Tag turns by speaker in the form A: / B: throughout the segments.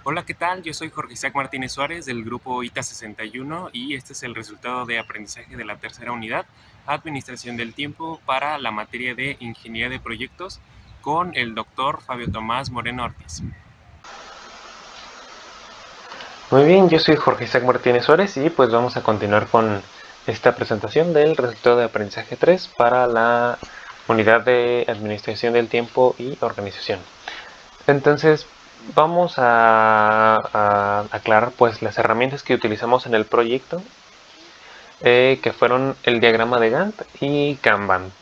A: Hola, ¿qué tal? Yo soy Jorge Isaac Martínez Suárez del grupo ITA 61 y este es el resultado de aprendizaje de la tercera unidad, Administración del Tiempo, para la materia de Ingeniería de Proyectos con el doctor Fabio Tomás Moreno Ortiz.
B: Muy bien, yo soy Jorge Isaac Martínez Suárez y pues vamos a continuar con esta presentación del resultado de aprendizaje 3 para la unidad de administración del tiempo y organización. Entonces vamos a aclarar pues las herramientas que utilizamos en el proyecto, que fueron el diagrama de Gantt y Kanban.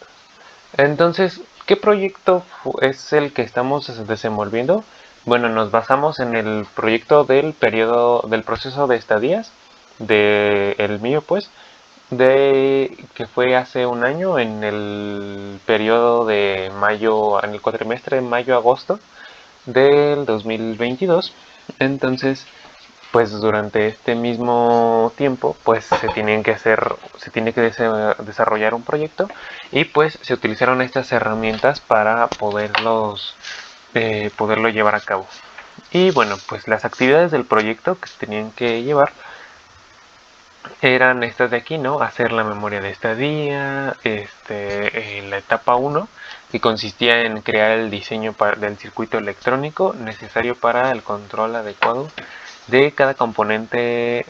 B: Entonces, ¿qué proyecto es el que estamos desenvolviendo? Bueno, nos basamos en el proyecto del periodo del proceso de estadías el mío, pues, de que fue hace un año en el periodo de mayo, en el cuatrimestre de mayo-agosto del 2022. Entonces, pues durante este mismo tiempo pues se tiene que desarrollar un proyecto y pues se utilizaron estas herramientas para poderlo llevar a cabo. Y bueno, pues las actividades del proyecto que se tenían que llevar eran estas de aquí, ¿no? Hacer la memoria de estadía, en la etapa 1, que consistía en crear el diseño del circuito electrónico necesario para el control adecuado de cada componente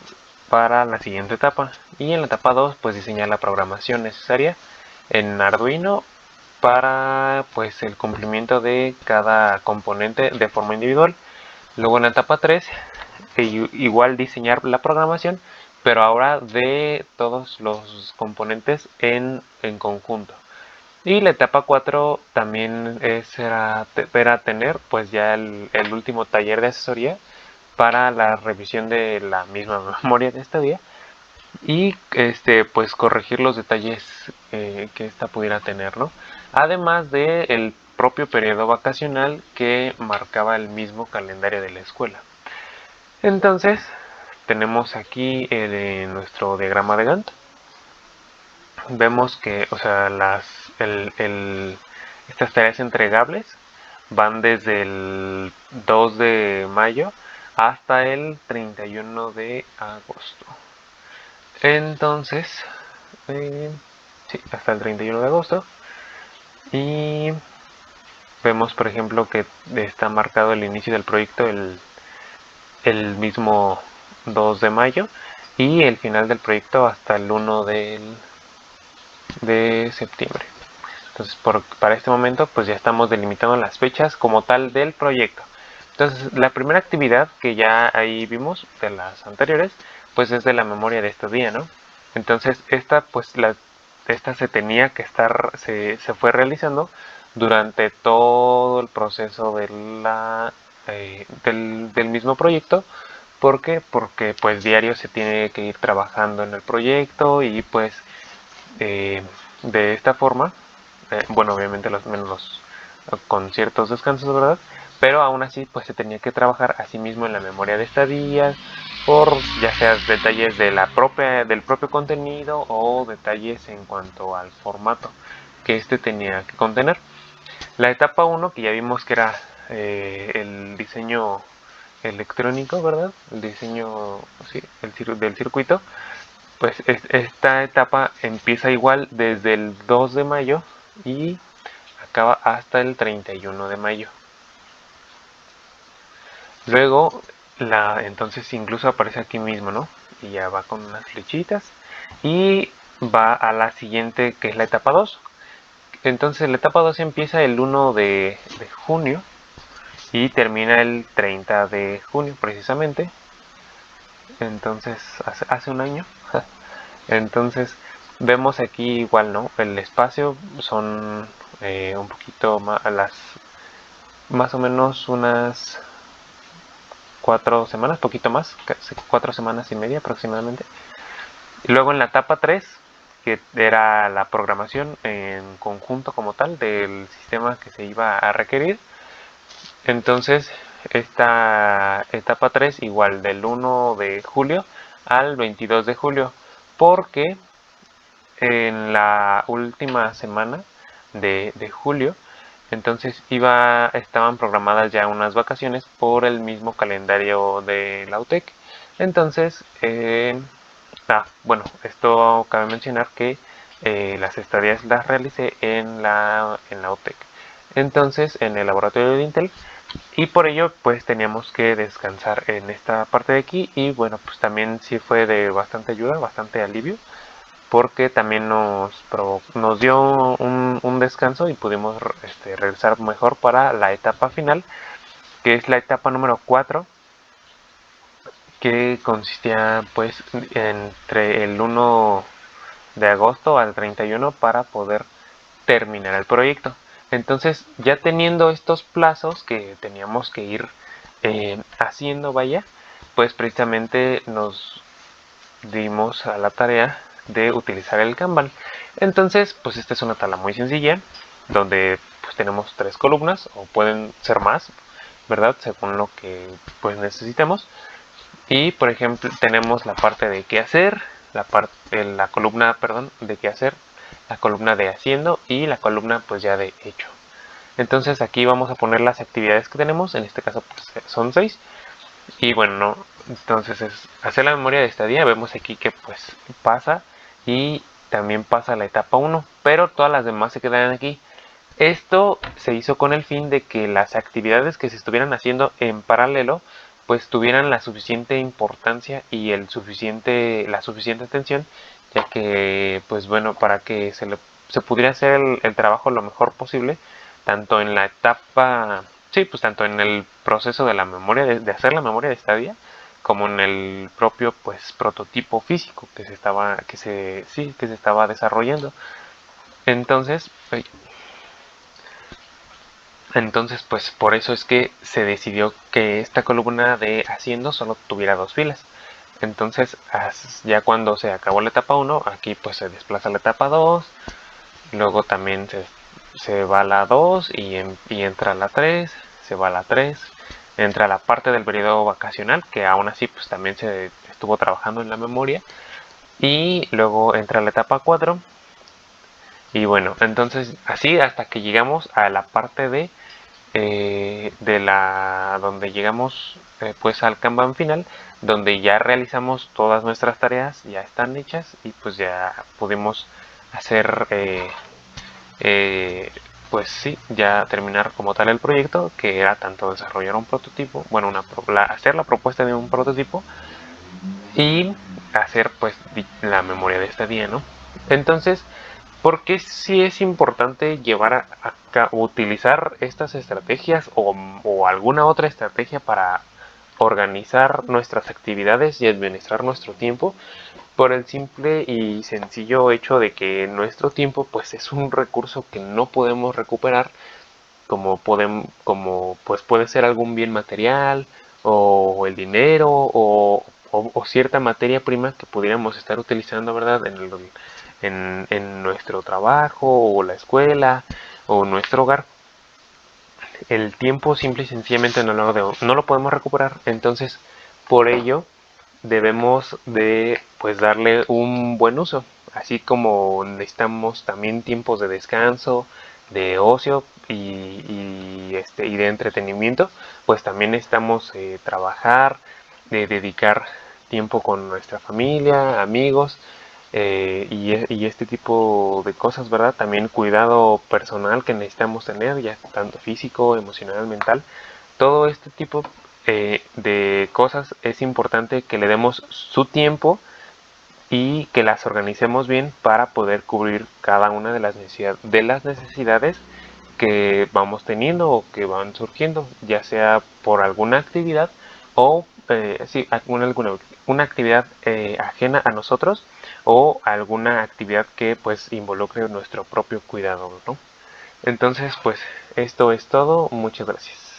B: para la siguiente etapa. Y en la etapa 2, pues diseñar la programación necesaria en Arduino para pues el cumplimiento de cada componente de forma individual. Luego en la etapa 3, igual diseñar la programación, pero ahora de todos los componentes en conjunto. Y la etapa 4 también era tener pues ya el último taller de asesoría para la revisión de la misma memoria de estadía y pues corregir los detalles que esta pudiera tener, ¿no? Además de el propio periodo vacacional que marcaba el mismo calendario de la escuela. Entonces, tenemos aquí nuestro diagrama de Gantt. Vemos que, o sea, estas tareas entregables van desde el 2 de mayo hasta el 31 de agosto. Entonces, sí, hasta el 31 de agosto. Y vemos, por ejemplo, que está marcado el inicio del proyecto el mismo 2 de mayo y el final del proyecto hasta el 1 de septiembre. Entonces, para este momento, pues ya estamos delimitando las fechas como tal del proyecto. Entonces, la primera actividad que ya ahí vimos de las anteriores, pues es de la memoria de este día, ¿no? Entonces, esta se tenía que se fue realizando durante todo el proceso del mismo proyecto. ¿Por qué? Porque pues diario se tiene que ir trabajando en el proyecto y pues de esta forma, bueno, obviamente con ciertos descansos, ¿verdad? Pero aún así, pues se tenía que trabajar a sí mismo en la memoria de estadías, por ya sea detalles del propio contenido o detalles en cuanto al formato que tenía que contener. La etapa 1, que ya vimos que era el diseño electrónico, ¿verdad? El diseño, sí, del circuito, pues esta etapa empieza igual desde el 2 de mayo y acaba hasta el 31 de mayo. Luego, entonces incluso aparece aquí mismo, ¿no? Y ya va con unas flechitas y va a la siguiente, que es la etapa 2. Entonces la etapa 2 empieza el 1 de junio y termina el 30 de junio precisamente. Entonces, hace un año. Entonces, vemos aquí igual, ¿no? El espacio son un poquito más o menos unas 4 semanas, poquito más, casi 4 semanas y media aproximadamente. Y luego en la etapa 3, que era la programación en conjunto como tal del sistema que se iba a requerir. Entonces, esta etapa 3 igual del 1 de julio al 22 de julio, porque en la última semana de julio Entonces estaban programadas ya unas vacaciones por el mismo calendario de la UTEC. Entonces, bueno, esto cabe mencionar que las estadías las realicé en la UTEC. Entonces, en el laboratorio de Intel. Y por ello, pues teníamos que descansar en esta parte de aquí. Y bueno, pues también sí fue de bastante ayuda, bastante alivio, porque también nos dio un descanso y pudimos regresar mejor para la etapa final, que es la etapa número 4, que consistía pues entre el 1 de agosto al 31 para poder terminar el proyecto. Entonces, ya teniendo estos plazos que teníamos que ir haciendo, vaya, pues precisamente nos dimos a la tarea de utilizar el Kanban. Entonces, pues esta es una tabla muy sencilla, donde pues tenemos 3 columnas, o pueden ser más, ¿verdad? Según lo que pues necesitemos. Y por ejemplo, tenemos la parte de qué hacer, la columna, perdón, de qué hacer, la columna de haciendo y la columna pues ya de hecho. Entonces aquí vamos a poner las actividades que tenemos, en este caso pues, son 6. Y bueno, no, entonces es hacer la memoria de estadía. Vemos aquí que pues pasa, y también pasa la etapa 1, pero todas las demás se quedan aquí. Esto se hizo con el fin de que las actividades que se estuvieran haciendo en paralelo pues tuvieran la suficiente importancia y la suficiente atención, ya que pues bueno, para que se pudiera hacer el trabajo lo mejor posible, tanto en la etapa, sí, pues tanto en el proceso de la memoria, de hacer la memoria de estadía, como en el propio pues prototipo físico que se estaba desarrollando. Entonces, pues por eso es que se decidió que esta columna de haciendo solo tuviera 2 filas. Entonces, ya cuando se acabó la etapa 1, aquí pues se desplaza la etapa 2, luego también se va a la 2 y entra la 3, se va a la 3, entra la parte del periodo vacacional, que aún así pues también se estuvo trabajando en la memoria, y luego entra la etapa 4. Y bueno, entonces así hasta que llegamos a la parte donde llegamos pues al Kanban final, donde ya realizamos todas nuestras tareas, ya están hechas, y pues ya pudimos hacer pues sí, ya terminar como tal el proyecto, que era tanto desarrollar un prototipo, bueno, hacer la propuesta de un prototipo, y hacer pues la memoria de estadía, ¿no? Entonces, ¿por qué sí es importante utilizar estas estrategias o alguna otra estrategia para organizar nuestras actividades y administrar nuestro tiempo? Por el simple y sencillo hecho de que nuestro tiempo pues es un recurso que no podemos recuperar, como pues puede ser algún bien material, o el dinero, o cierta materia prima que pudiéramos estar utilizando, ¿verdad? En nuestro trabajo, o la escuela, o nuestro hogar. El tiempo simple y sencillamente no lo podemos recuperar. Entonces, por ello debemos de pues darle un buen uso, así como necesitamos también tiempos de descanso, de ocio y de entretenimiento. Pues también necesitamos trabajar, de dedicar tiempo con nuestra familia, amigos, y este tipo de cosas, ¿verdad? También cuidado personal que necesitamos tener, ya tanto físico, emocional, mental. Todo este tipo de cosas es importante que le demos su tiempo y que las organicemos bien para poder cubrir cada una de las necesidades que vamos teniendo o que van surgiendo, ya sea por alguna actividad, o sí, una actividad ajena a nosotros, o alguna actividad que pues involucre nuestro propio cuidado, ¿no? Entonces, pues esto es todo. Muchas gracias.